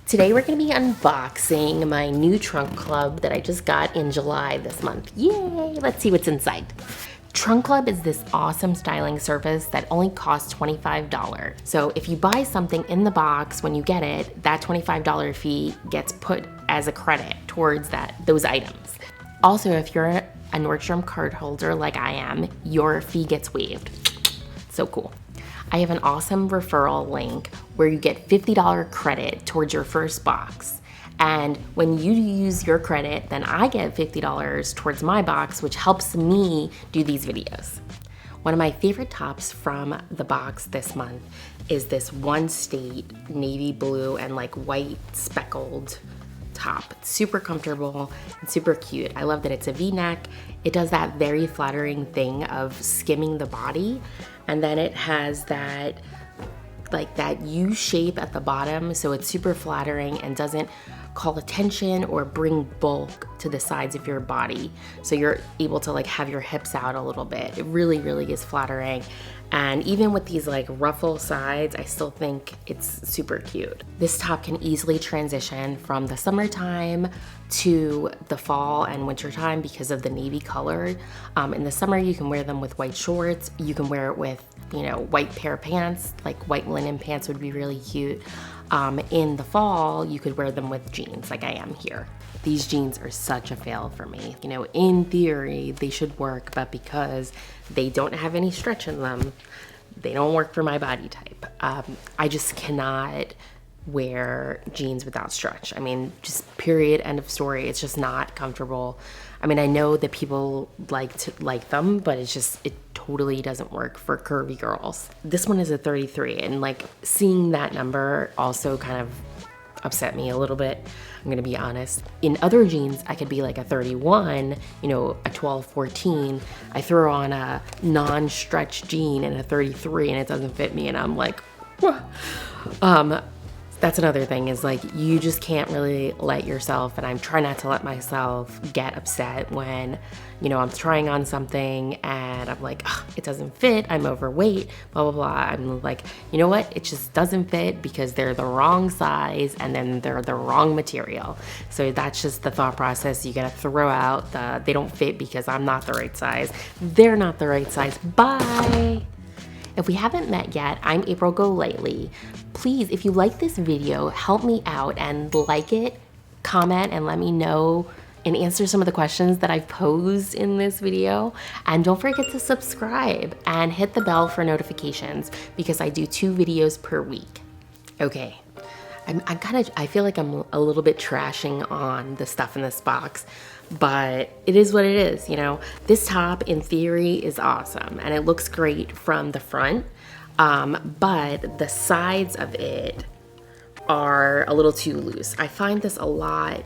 Today we're gonna be unboxing my new trunk club that I just got in July this month. Yay! Let's see what's inside. Trunk Club is this awesome styling service that only costs $25. So if you buy something in the box when you get it, that $25 fee gets put as a credit towards those items. Also, if you're a Nordstrom card holder like I am, your fee gets waived. So cool. I have an awesome referral link where you get $50 credit towards your first box. And when you use your credit, then I get $50 towards my box, which helps me do these videos. One of my favorite tops from the box this month is this One State navy blue and like white speckled top. It's super comfortable and super cute. I love that it's a V-neck. It does that very flattering thing of skimming the body, and then it has that U shape at the bottom, so it's super flattering and doesn't call attention or bring bulk to the sides of your body. So you're able to like have your hips out a little bit. It really, really is flattering. And even with these like ruffle sides, I still think it's super cute. This top can easily transition from the summertime to the fall and winter time because of the navy color. In the summer, you can wear them with white shorts. You can wear it with, white pair of pants, like white linen pants would be really cute. In the fall, you could wear them with jeans like I am here. These jeans are such a fail for me. In theory, they should work, but because they don't have any stretch in them, they don't work for my body type. I just cannot wear jeans without stretch. I mean, just period, end of story. It's just not comfortable. I mean, I know that people like them, but it totally doesn't work for curvy girls. This one is a 33, and like seeing that number also kind of upset me a little bit. I'm gonna be honest. In other jeans, I could be like a 31, a 12, 14. I throw on a non-stretch jean and a 33 and it doesn't fit me, and I'm like, whoa. That's another thing is like, you just can't really let yourself, and I'm trying not to let myself get upset when, I'm trying on something and I'm like, it doesn't fit, I'm overweight, blah, blah, blah. I'm like, you know what? It just doesn't fit because they're the wrong size and then they're the wrong material. So that's just the thought process. You gotta throw out they don't fit because I'm not the right size. They're not the right size. Bye. If we haven't met yet, I'm April Go Lightly. Please, if you like this video, help me out and like it, comment, and let me know and answer some of the questions that I've posed in this video. And don't forget to subscribe and hit the bell for notifications because I do 2 videos per week. Okay, I feel like I'm a little bit trashing on the stuff in this box, but it is what it is, This top, in theory, is awesome, and it looks great from the front, but the sides of it are a little too loose. I find this a lot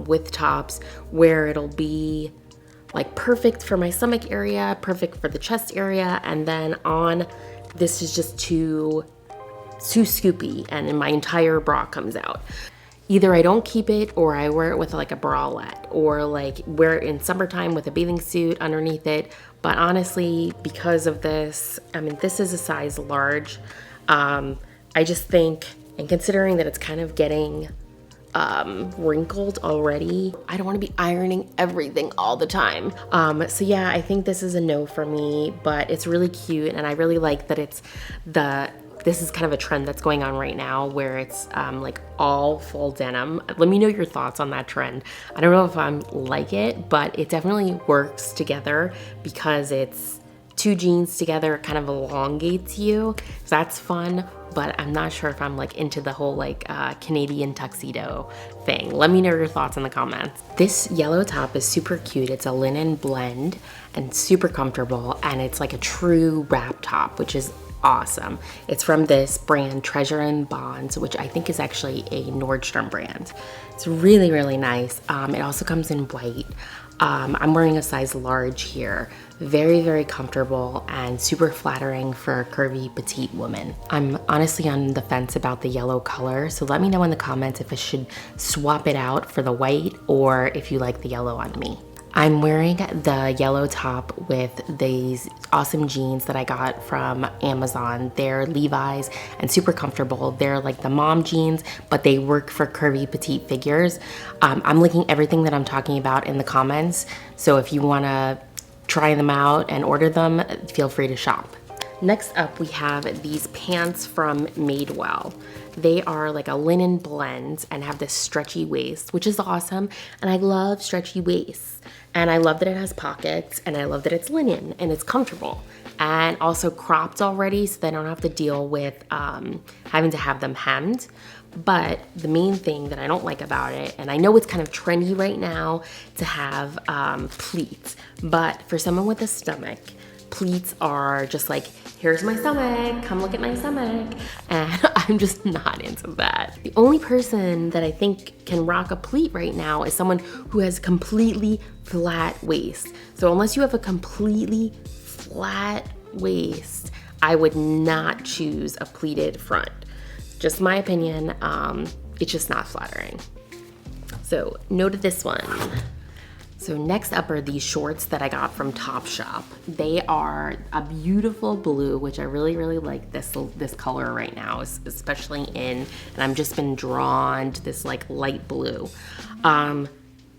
with tops where it'll be like perfect for my stomach area, perfect for the chest area, and then this is just too scoopy and my entire bra comes out. Either I don't keep it or I wear it with like a bralette or like wear it in summertime with a bathing suit underneath it. But honestly, because of this, this is a size large. I just think, and considering that it's kind of getting wrinkled already, I don't want to be ironing everything all the time. So yeah, I think this is a no for me, but it's really cute, and I really like that this is kind of a trend that's going on right now where it's like all full denim. Let me know your thoughts on that trend. I don't know if I'm like it, but it definitely works together because it's 2 jeans together. It kind of elongates you. So that's fun, but I'm not sure if I'm like into the whole like Canadian tuxedo thing. Let me know your thoughts in the comments. This yellow top is super cute. It's a linen blend and super comfortable, and it's like a true wrap top, which is awesome. It's from this brand Treasure and Bonds, which I think is actually a Nordstrom brand. It's really, really nice. It also comes in white. I'm wearing a size large here. Very, very comfortable and super flattering for a curvy petite woman. I'm honestly on the fence about the yellow color, so let me know in the comments if I should swap it out for the white or if you like the yellow on me. I'm wearing the yellow top with these awesome jeans that I got from Amazon. They're Levi's and super comfortable. They're like the mom jeans, but they work for curvy petite figures. I'm linking everything that I'm talking about in the comments. So if you wanna try them out and order them, feel free to shop. Next up, we have these pants from Madewell. They are like a linen blend and have this stretchy waist, which is awesome. And I love stretchy waists. And I love that it has pockets, and I love that it's linen and it's comfortable. And also cropped already, so they don't have to deal with having to have them hemmed. But the main thing that I don't like about it, and I know it's kind of trendy right now to have pleats, but for someone with a stomach, pleats are just like, here's my stomach, come look at my stomach. And I'm just not into that. The only person that I think can rock a pleat right now is someone who has completely flat waist. So unless you have a completely flat waist, I would not choose a pleated front. Just my opinion, it's just not flattering. So note this one. So next up are these shorts that I got from Topshop. They are a beautiful blue, which I really, really like this color right now, especially and I've just been drawn to this like light blue.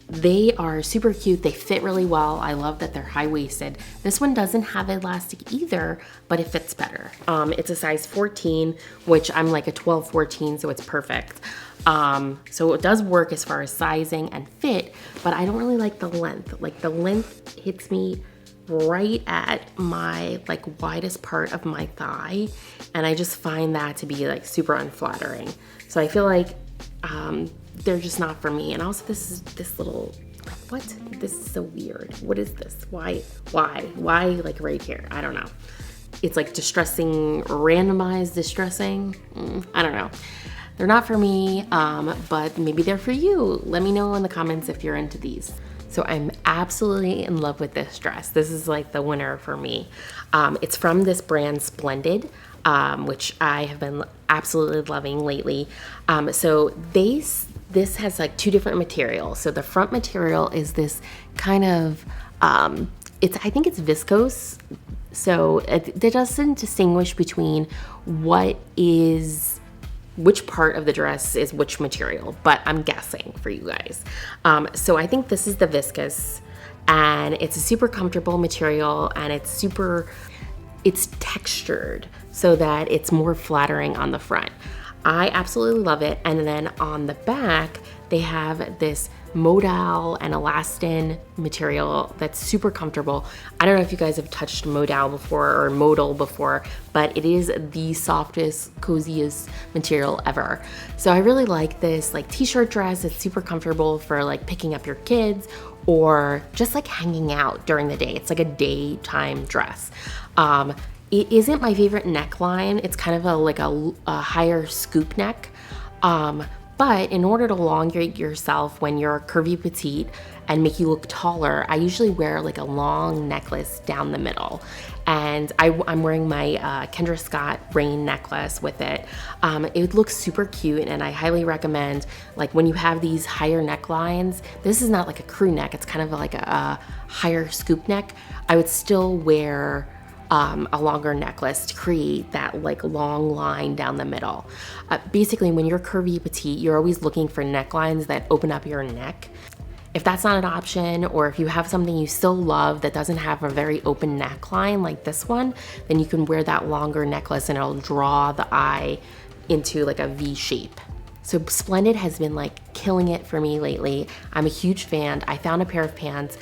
They are super cute. They fit really well. I love that they're high-waisted. This one doesn't have elastic either, but it fits better. It's a size 14, which I'm like a 12, 14, so it's perfect. So it does work as far as sizing and fit, but I don't really like the length. Like the length hits me right at my like widest part of my thigh, and I just find that to be like super unflattering. So I feel like they're just not for me. And also this little, what? This is so weird. What is this? Why like right here? I don't know. It's like distressing, randomized distressing. I don't know. They're not for me, but maybe they're for you. Let me know in the comments if you're into these. So I'm absolutely in love with this dress. This is like the winner for me. It's from this brand Splendid, which I have been absolutely loving lately. So this has like two different materials. So the front material is this kind of, I think it's viscose. So it doesn't distinguish between which part of the dress is which material, but I'm guessing for you guys. So I think this is the viscose, and it's a super comfortable material, and it's textured so that it's more flattering on the front. I absolutely love it. And then on the back, they have this modal and elastin material that's super comfortable. I don't know if you guys have touched modal before or modal before, but it is the softest, coziest material ever. So I really like this like t-shirt dress. It's super comfortable for like picking up your kids or just like hanging out during the day. It's like a daytime dress. It isn't my favorite neckline. It's kind of a higher scoop neck. But in order to elongate yourself when you're curvy petite and make you look taller, I usually wear like a long necklace down the middle. And I'm wearing my Kendra Scott rain necklace with it. It looks super cute, and I highly recommend, like when you have these higher necklines, this is not like a crew neck, it's kind of like a higher scoop neck. I would still wear a longer necklace to create that like long line down the middle. Basically, when you're curvy petite, you're always looking for necklines that open up your neck. If that's not an option, or if you have something you still love that doesn't have a very open neckline like this one, then you can wear that longer necklace and it'll draw the eye into like a V shape. So Splendid has been like killing it for me lately. I'm a huge fan. I found a pair of pants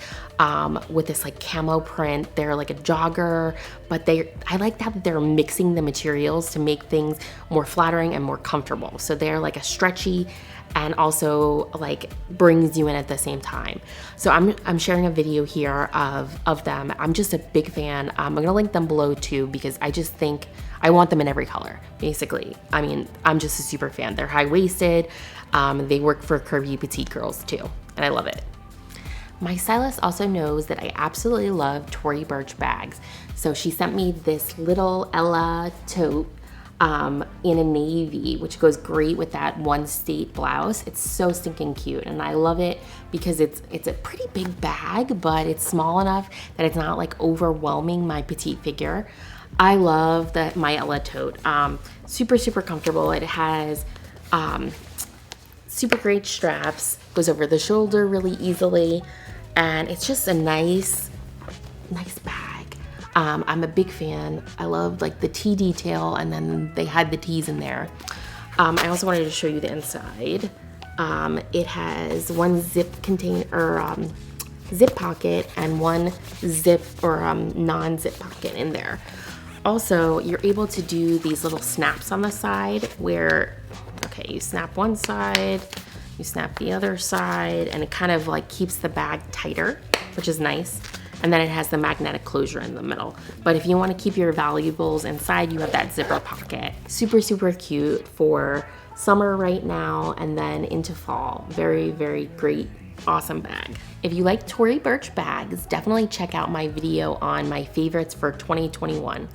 with this like camo print. They're like a jogger, but I like that they're mixing the materials to make things more flattering and more comfortable. So they're like a stretchy and also like brings you in at the same time. So I'm sharing a video here of them. I'm just a big fan. I'm gonna link them below too, because I just think I want them in every color, basically. I mean, I'm just a super fan. They're high-waisted. They work for curvy petite girls too, and I love it. My stylist also knows that I absolutely love Tory Burch bags. So she sent me this little Ella tote. in a navy, which goes great with that one state blouse. It's so stinking cute, and I love it because it's a pretty big bag, but it's small enough that it's not like overwhelming my petite figure. I love my Ella tote. Super, super comfortable. It has super great straps, goes over the shoulder really easily, and it's just a nice bag. I'm a big fan. I love like the T detail, and then they had the T's in there. I also wanted to show you the inside. It has one zip pocket and one zip or non-zip pocket in there. Also, you're able to do these little snaps on the side where, okay, you snap one side, you snap the other side, and it kind of like keeps the bag tighter, which is nice. And then it has the magnetic closure in the middle. But if you want to keep your valuables inside, you have that zipper pocket. Super, super cute for summer right now and then into fall. Very, very great, awesome bag. If you like Tory Burch bags, definitely check out my video on my favorites for 2021.